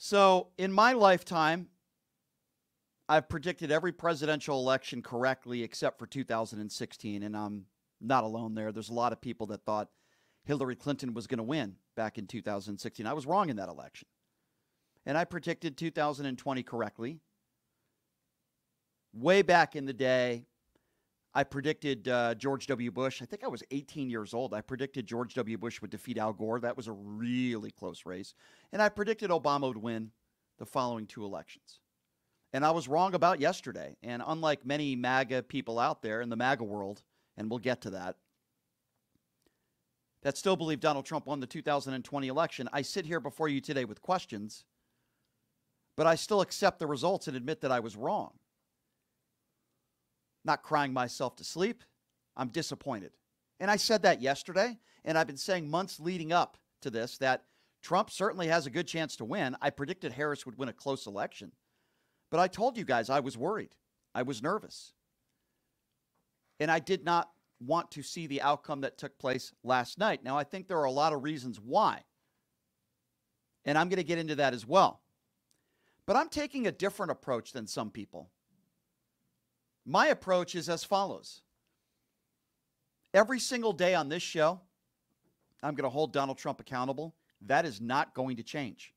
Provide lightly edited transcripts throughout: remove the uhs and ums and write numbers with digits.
So, in my lifetime, I've predicted every presidential election correctly except for 2016, and I'm not alone there. There's a lot of people that thought Hillary Clinton was going to win back in 2016. I was wrong in that election. And I predicted 2020 correctly. Way back in the day, I predicted George W. Bush. I think I was 18 years old. I predicted George W. Bush would defeat Al Gore. That was a really close race. And I predicted Obama would win the following two elections. And I was wrong about yesterday. And unlike many MAGA people out there in the MAGA world, and we'll get to that still believe Donald Trump won the 2020 election, I sit here before you today with questions, but I still accept the results and admit that I was wrong. Not crying myself to sleep. I'm disappointed. And I said that yesterday, and I've been saying months leading up to this that Trump certainly has a good chance to win. I predicted Harris would win a close election. But I told you guys I was worried. I was nervous. And I did not want to see the outcome that took place last night. Now, I think there are a lot of reasons why. And I'm going to get into that as well. But I'm taking a different approach than some people. My approach is as follows. Every single day on this show, I'm going to hold Donald Trump accountable. That is not going to change.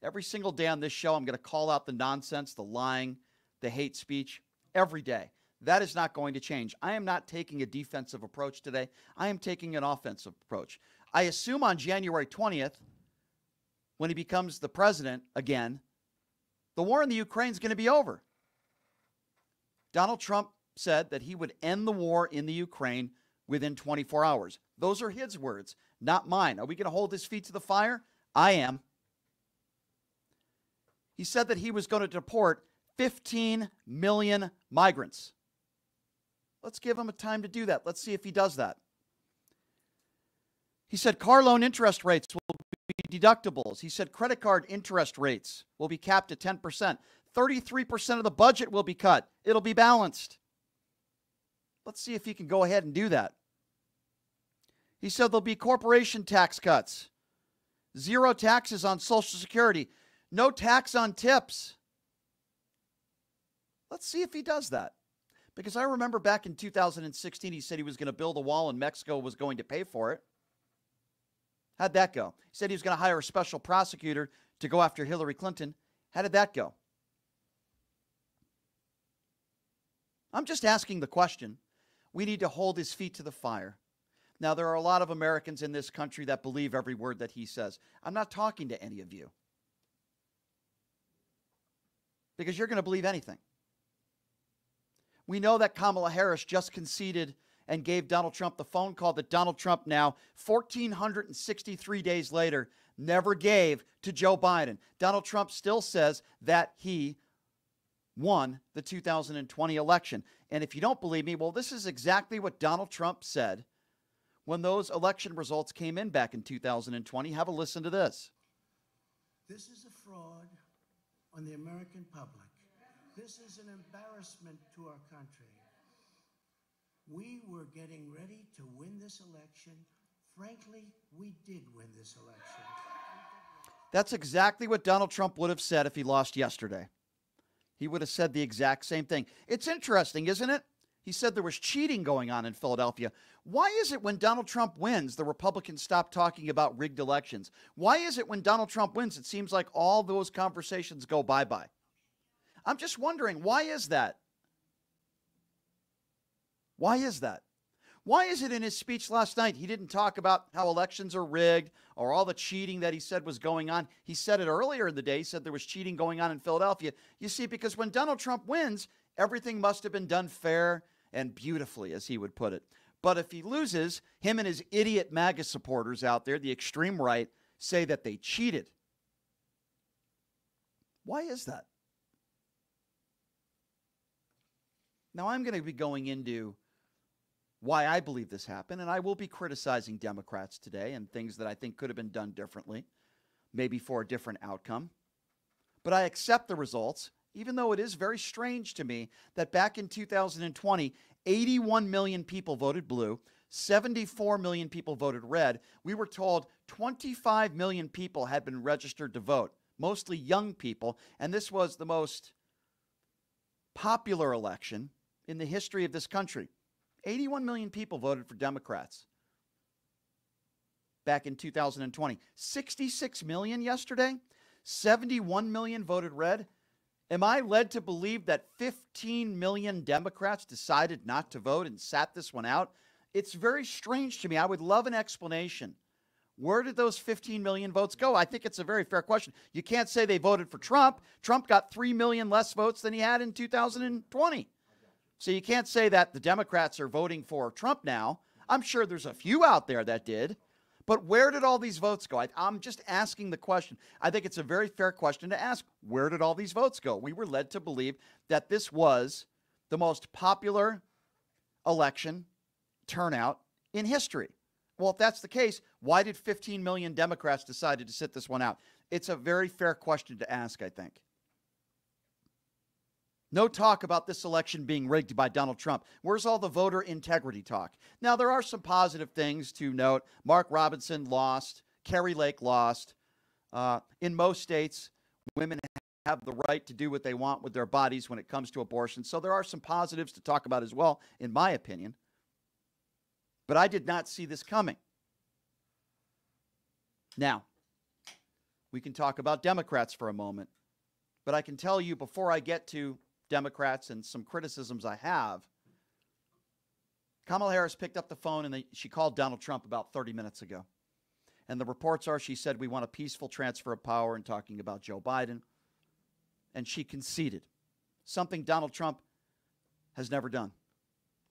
Every single day on this show, I'm going to call out the nonsense, the lying, the hate speech, every day. That is not going to change. I am not taking a defensive approach today. I am taking an offensive approach. I assume on January 20th, when he becomes the president again, the war in the Ukraine is going to be over. Donald Trump said that he would end the war in the Ukraine within 24 hours. Those are his words, not mine. Are we going to hold his feet to the fire? I am. He said that he was going to deport 15 million migrants. Let's give him a time to do that. Let's see if he does that. He said car loan interest rates will be deductibles. He said credit card interest rates will be capped at 10%. 33% of the budget will be cut. It'll be balanced. Let's see if he can go ahead and do that. He said there'll be corporation tax cuts. Zero taxes on Social Security. No tax on tips. Let's see if he does that. Because I remember back in 2016, he said he was going to build a wall and Mexico was going to pay for it. How'd that go? He said he was going to hire a special prosecutor to go after Hillary Clinton. How did that go? I'm just asking the question. We need to hold his feet to the fire. Now, there are a lot of Americans in this country that believe every word that he says. I'm not talking to any of you. Because you're going to believe anything. We know that Kamala Harris just conceded and gave Donald Trump the phone call that Donald Trump now, 1,463 days later, never gave to Joe Biden. Donald Trump still says that he won the 2020 election. And if you don't believe me, well, this is exactly what Donald Trump said when those election results came in back in 2020. Have a listen to this. This is a fraud on the American public. This is an embarrassment to our country. We were getting ready to win this election. Frankly, we did win this election. That's exactly what Donald Trump would have said if he lost yesterday. He would have said the exact same thing. It's interesting, isn't it? He said there was cheating going on in Philadelphia. Why is it when Donald Trump wins, the Republicans stop talking about rigged elections? Why is it when Donald Trump wins, it seems like all those conversations go bye-bye? I'm just wondering, why is that? Why is that? Why is it in his speech last night he didn't talk about how elections are rigged or all the cheating that he said was going on? He said it earlier in the day. He said there was cheating going on in Philadelphia. You see, because when Donald Trump wins, everything must have been done fair and beautifully, as he would put it. But if he loses, him and his idiot MAGA supporters out there, the extreme right, say that they cheated. Why is that? Now, I'm going to be going into why I believe this happened, and I will be criticizing Democrats today and things that I think could have been done differently, maybe for a different outcome. But I accept the results, even though it is very strange to me that back in 2020, 81 million people voted blue, 74 million people voted red. We were told 25 million people had been registered to vote mostly young people, and this was the most popular election in the history of this country. 81 million people voted for Democrats back in 2020. 66 million yesterday. 71 million voted red. Am I led to believe that 15 million Democrats decided not to vote and sat this one out? It's very strange to me. I would love an explanation. Where did those 15 million votes go? I think it's a very fair question. You can't say they voted for Trump. Trump got 3 million less votes than he had in 2020. So you can't say that the Democrats are voting for Trump now. I'm sure there's a few out there that did. But where did all these votes go? I'm just asking the question. I think it's a very fair question to ask. Where did all these votes go? We were led to believe that this was the most popular election turnout in history. Well, if that's the case, why did 15 million Democrats decide to sit this one out? It's a very fair question to ask, I think. No talk about this election being rigged by Donald Trump. Where's all the voter integrity talk? Now, there are some positive things to note. Mark Robinson lost. Kerry Lake lost. In most states, women have the right to do what they want with their bodies when it comes to abortion. So there are some positives to talk about as well, in my opinion. But I did not see this coming. Now, we can talk about Democrats for a moment. But I can tell you before I get to Democrats and some criticisms I have, Kamala Harris picked up the phone and she called Donald Trump about 30 minutes ago. And the reports are she said we want a peaceful transfer of power and talking about Joe Biden. And she conceded, something Donald Trump has never done.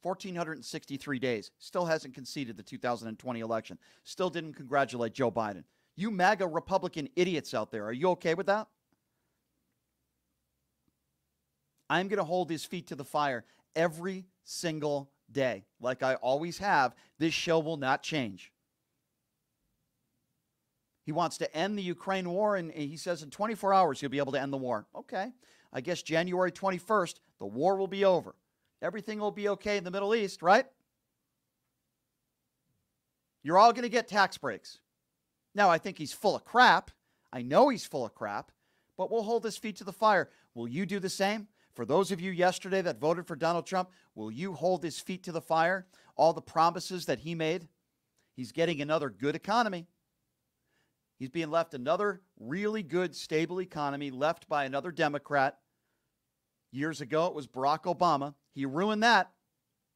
1,463 days, still hasn't conceded the 2020 election, still didn't congratulate Joe Biden. You MAGA Republican idiots out there, are you okay with that? I'm going to hold his feet to the fire every single day, like I always have. This show will not change. He wants to end the Ukraine war, and he says in 24 hours he'll be able to end the war. Okay, I guess January 21st, the war will be over. Everything will be okay in the Middle East, right? You're all going to get tax breaks. Now, I think he's full of crap. I know he's full of crap, but we'll hold his feet to the fire. Will you do the same? For those of you yesterday that voted for Donald Trump, will you hold his feet to the fire? All the promises that he made? He's getting another good economy. He's being left another really good, stable economy left by another Democrat. Years ago, it was Barack Obama. He ruined that.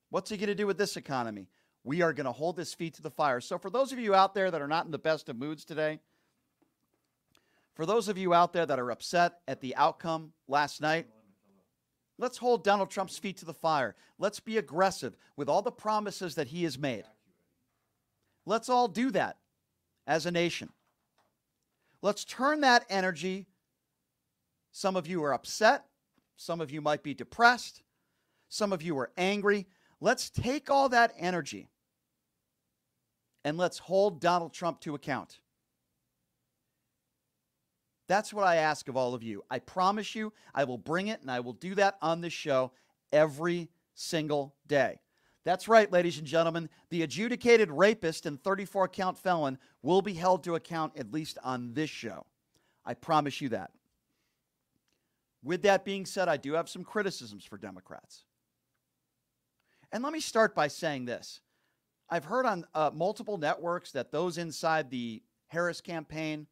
What's he going to do with this economy? We are going to hold his feet to the fire. So for those of you out there that are not in the best of moods today, for those of you out there that are upset at the outcome last night, let's hold Donald Trump's feet to the fire. Let's be aggressive with all the promises that he has made. Let's all do that as a nation. Let's turn that energy. Some of you are upset. Some of you might be depressed. Some of you are angry. Let's take all that energy and let's hold Donald Trump to account. That's what I ask of all of you. I promise you I will bring it, and I will do that on this show every single day. That's right, ladies and gentlemen. The adjudicated rapist and 34-count felon will be held to account at least on this show. I promise you that. With that being said, I do have some criticisms for Democrats. And let me start by saying this. I've heard on multiple networks that those inside the Harris campaign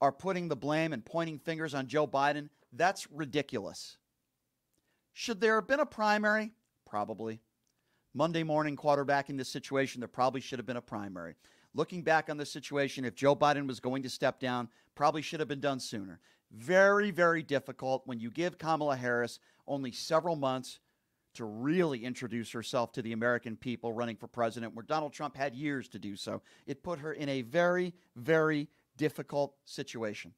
are putting the blame and pointing fingers on Joe Biden. That's ridiculous. Should there have been a primary? Probably. Monday morning quarterbacking this situation, there probably should have been a primary. Looking back on the situation, if Joe Biden was going to step down, probably should have been done sooner. Very, very difficult when you give Kamala Harris only several months to really introduce herself to the American people running for president, where Donald Trump had years to do so. It put her in a very, very difficult situation.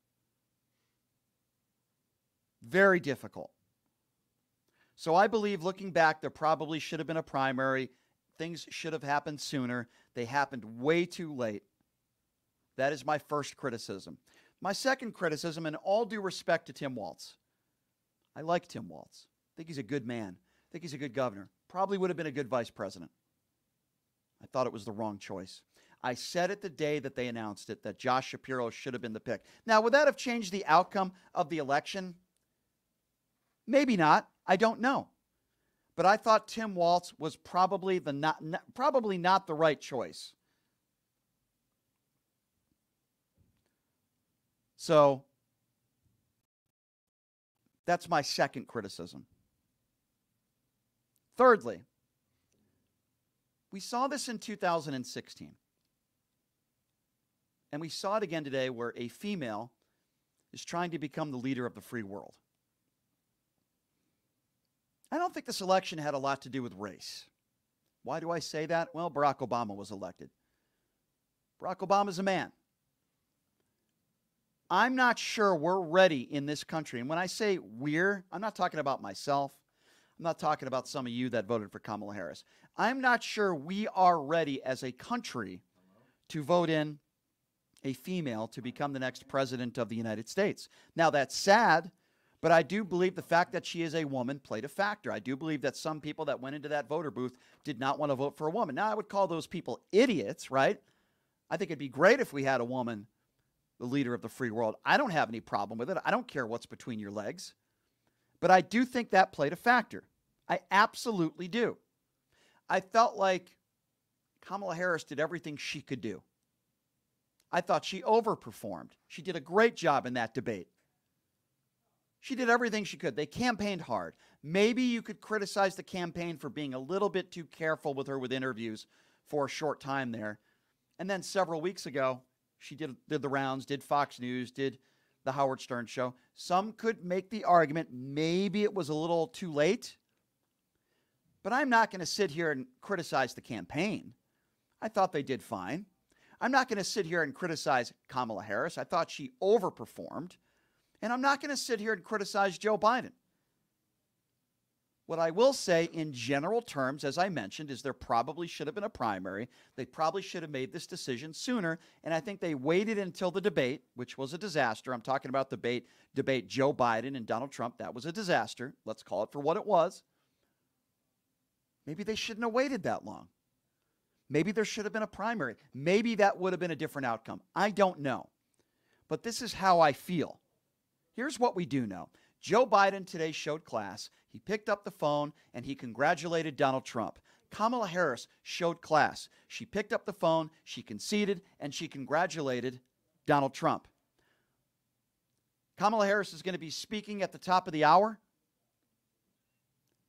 Very difficult. So I believe, looking back, there probably should have been a primary. Things should have happened sooner. They happened way too late. That is my first criticism. My second criticism, in all due respect to Tim Walz. I like Tim Walz. I think he's a good man. I think he's a good governor. Probably would have been a good vice president. I thought it was the wrong choice. I said it the day that they announced it, that Josh Shapiro should have been the pick. Now, would that have changed the outcome of the election? Maybe not. I don't know. But I thought Tim Walz was probably not the right choice. So that's my second criticism. Thirdly, we saw this in 2016. And we saw it again today where a female is trying to become the leader of the free world. I don't think this election had a lot to do with race. Why do I say that? Well, Barack Obama was elected. Barack Obama's a man. I'm not sure we're ready in this country. And when I say we're, I'm not talking about myself. I'm not talking about some of you that voted for Kamala Harris. I'm not sure we are ready as a country to vote in a female to become the next president of the United States. Now, that's sad, but I do believe the fact that she is a woman played a factor. I do believe that some people that went into that voter booth did not want to vote for a woman. Now, I would call those people idiots, right? I think it'd be great if we had a woman, the leader of the free world. I don't have any problem with it. I don't care what's between your legs. But I do think that played a factor. I absolutely do. I felt like Kamala Harris did everything she could do. I thought she overperformed. She did a great job in that debate. She did everything she could. They campaigned hard. Maybe you could criticize the campaign for being a little bit too careful with her with interviews for a short time there. And then several weeks ago, she did the rounds, did Fox News, did the Howard Stern show. Some could make the argument maybe it was a little too late. But I'm not going to sit here and criticize the campaign. I thought they did fine. I'm not going to sit here and criticize Kamala Harris. I thought she overperformed. And I'm not going to sit here and criticize Joe Biden. What I will say in general terms, as I mentioned, is there probably should have been a primary. They probably should have made this decision sooner. And I think they waited until the debate, which was a disaster. I'm talking about debate Joe Biden and Donald Trump. That was a disaster. Let's call it for what it was. Maybe they shouldn't have waited that long. Maybe there should have been a primary. Maybe that would have been a different outcome. I don't know. But this is how I feel. Here's what we do know. Joe Biden today showed class. He picked up the phone and he congratulated Donald Trump. Kamala Harris showed class. She picked up the phone, she conceded, and she congratulated Donald Trump. Kamala Harris is going to be speaking at the top of the hour.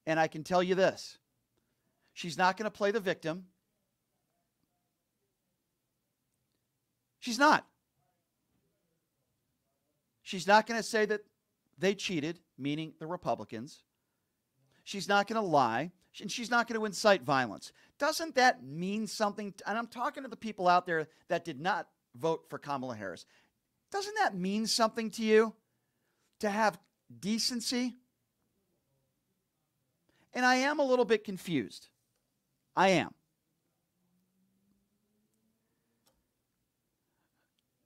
And I can tell you this. She's not going to play the victim. She's not. She's not going to say that they cheated, meaning the Republicans. She's not going to lie, and she's not going to incite violence. Doesn't that mean something? And I'm talking to the people out there that did not vote for Kamala Harris. Doesn't that mean something to you to have decency? And I am a little bit confused. I am.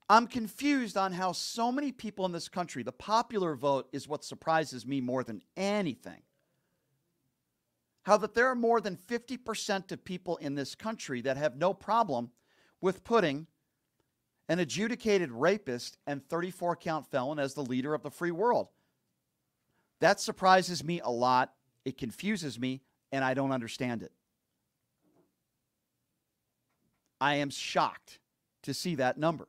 I'm confused on how so many people in this country, the popular vote is what surprises me more than anything. How that there are more than 50% of people in this country that have no problem with putting an adjudicated rapist and 34-count felon as the leader of the free world. That surprises me a lot. It confuses me, and I don't understand it. I am shocked to see that number.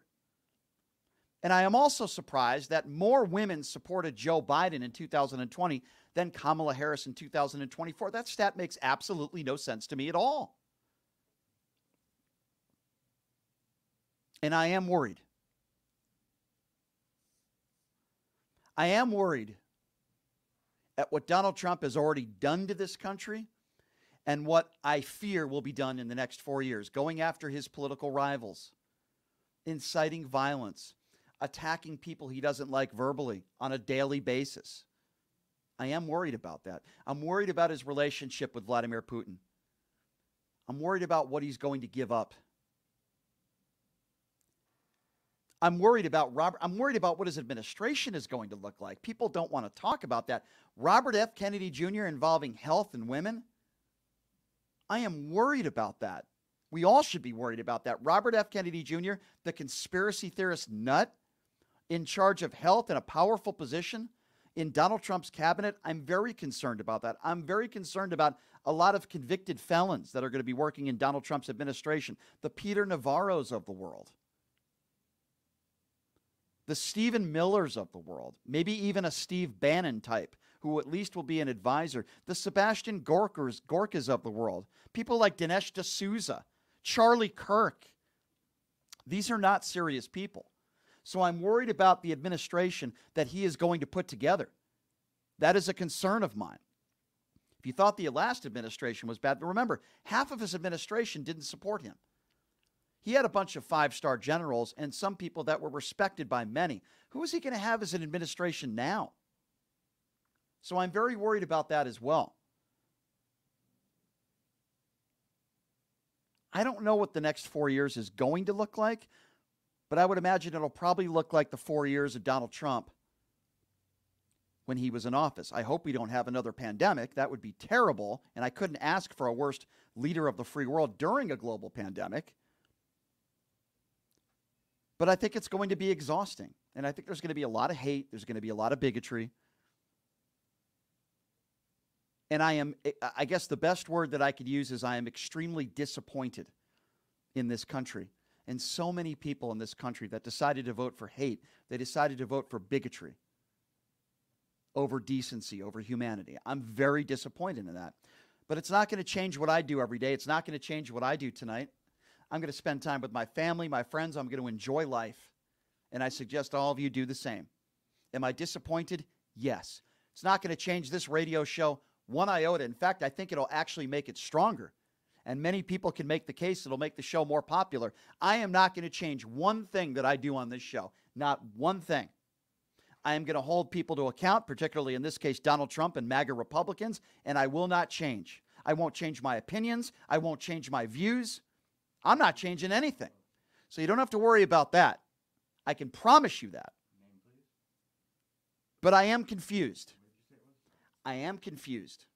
And I am also surprised that more women supported Joe Biden in 2020 than Kamala Harris in 2024. That stat makes absolutely no sense to me at all. And I am worried. I am worried at what Donald Trump has already done to this country and what I fear will be done in the next 4 years, going after his political rivals, inciting violence, attacking people he doesn't like verbally on a daily basis. I am worried about that. I'm worried about his relationship with Vladimir Putin. I'm worried about what he's going to give up. I'm worried about what his administration is going to look like. People don't want to talk about that. Robert F. Kennedy Jr. involving health and women. I am worried about that. We all should be worried about that. Robert F. Kennedy Jr., the conspiracy theorist nut in charge of health in a powerful position in Donald Trump's cabinet, I'm very concerned about that. I'm very concerned about a lot of convicted felons that are going to be working in Donald Trump's administration, the Peter Navarros of the world, the Stephen Millers of the world, maybe even a Steve Bannon type, who at least will be an advisor, the Sebastian Gorkas of the world, people like Dinesh D'Souza, Charlie Kirk. These are not serious people. So I'm worried about the administration that he is going to put together. That is a concern of mine. If you thought the last administration was bad, remember, half of his administration didn't support him. He had a bunch of five-star generals and some people that were respected by many. Who is he going to have as an administration now? So I'm very worried about that as well. I don't know what the next 4 years is going to look like, but I would imagine it'll probably look like the 4 years of Donald Trump when he was in office. I hope we don't have another pandemic. That would be terrible, and I couldn't ask for a worse leader of the free world during a global pandemic. But I think it's going to be exhausting, and I think there's going to be a lot of hate. There's going to be a lot of bigotry. And I guess the best word that I could use is I am extremely disappointed in this country. And so many people in this country that decided to vote for hate, they decided to vote for bigotry over decency, over humanity. I'm very disappointed in that. But it's not going to change what I do every day. It's not going to change what I do tonight. I'm going to spend time with my family, my friends. I'm going to enjoy life. And I suggest all of you do the same. Am I disappointed? Yes. It's not going to change this radio show one iota. In fact, I think it'll actually make it stronger. And many people can make the case it'll make the show more popular. I am not going to change one thing that I do on this show. Not one thing. I am going to hold people to account, particularly in this case, Donald Trump and MAGA Republicans, and I will not change. I won't change my opinions. I won't change my views. I'm not changing anything. So you don't have to worry about that. I can promise you that. But I am confused. I am confused.